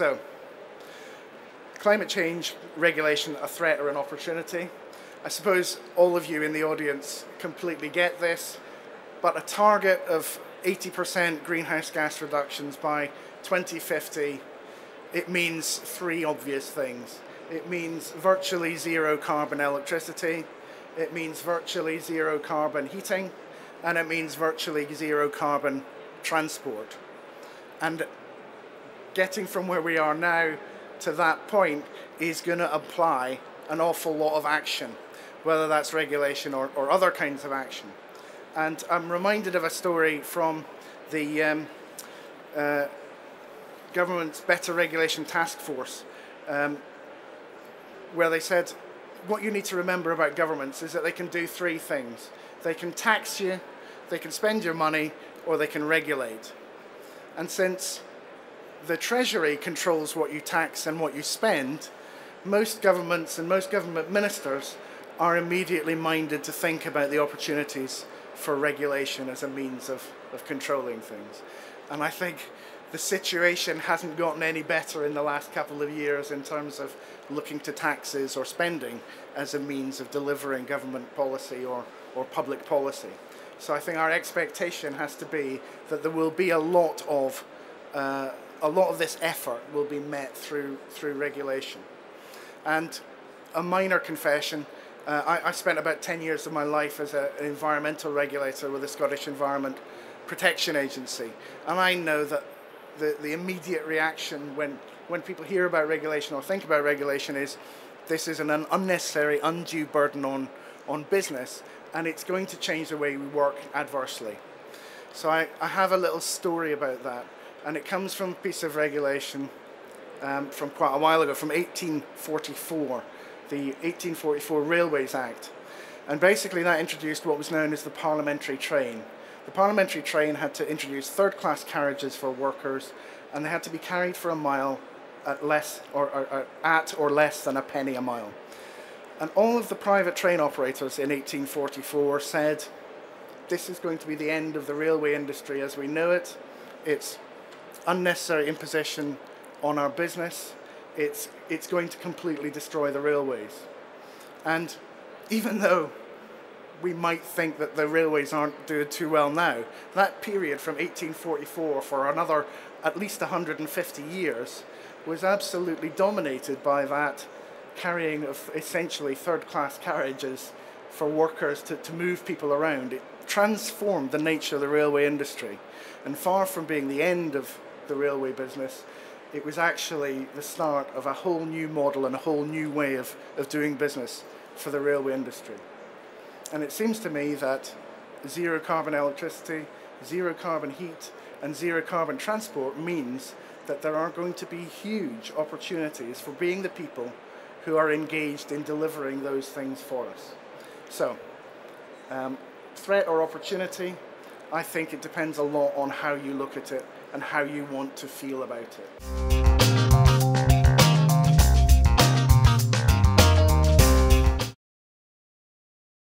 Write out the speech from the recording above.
So, climate change, regulation, a threat or an opportunity? I suppose all of you in the audience completely get this, but a target of 80% greenhouse gas reductions by 2050, it means three obvious things. It means virtually zero carbon electricity, it means virtually zero carbon heating, and it means virtually zero carbon transport. And getting from where we are now to that point is going to apply an awful lot of action, whether that's regulation or other kinds of action. And I'm reminded of a story from the government's Better Regulation Task Force, where they said, what you need to remember about governments is that they can do three things. They can tax you, they can spend your money, or they can regulate. And since the Treasury controls what you tax and what you spend, most governments and most government ministers are immediately minded to think about the opportunities for regulation as a means of controlling things. And I think the situation hasn't gotten any better in the last couple of years in terms of looking to taxes or spending as a means of delivering government policy or public policy. So I think our expectation has to be that there will be a lot of this effort will be met through regulation. And a minor confession, I spent about 10 years of my life as an environmental regulator with the Scottish Environment Protection Agency. And I know that the immediate reaction when people hear about regulation or think about regulation is this is an unnecessary, undue burden on business, and it's going to change the way we work adversely. So I have a little story about that. And it comes from a piece of regulation from quite a while ago, from 1844, the 1844 Railways Act. And basically that introduced what was known as the parliamentary train. The parliamentary train had to introduce third-class carriages for workers, and they had to be carried for a mile at or less than a penny a mile. And all of the private train operators in 1844 said, this is going to be the end of the railway industry as we know it. It's unnecessary imposition on our business. It's going to completely destroy the railways. And even though we might think that the railways aren't doing too well now, that period from 1844 for another at least 150 years was absolutely dominated by that carrying of essentially third-class carriages for workers to move people around. It transformed the nature of the railway industry. And far from being the end of the railway business, it was actually the start of a whole new model and a whole new way of doing business for the railway industry. And it seems to me that zero carbon electricity, zero carbon heat, and zero carbon transport means that there are going to be huge opportunities for being the people who are engaged in delivering those things for us. So, threat or opportunity, I think it depends a lot on how you look at it and how you want to feel about it.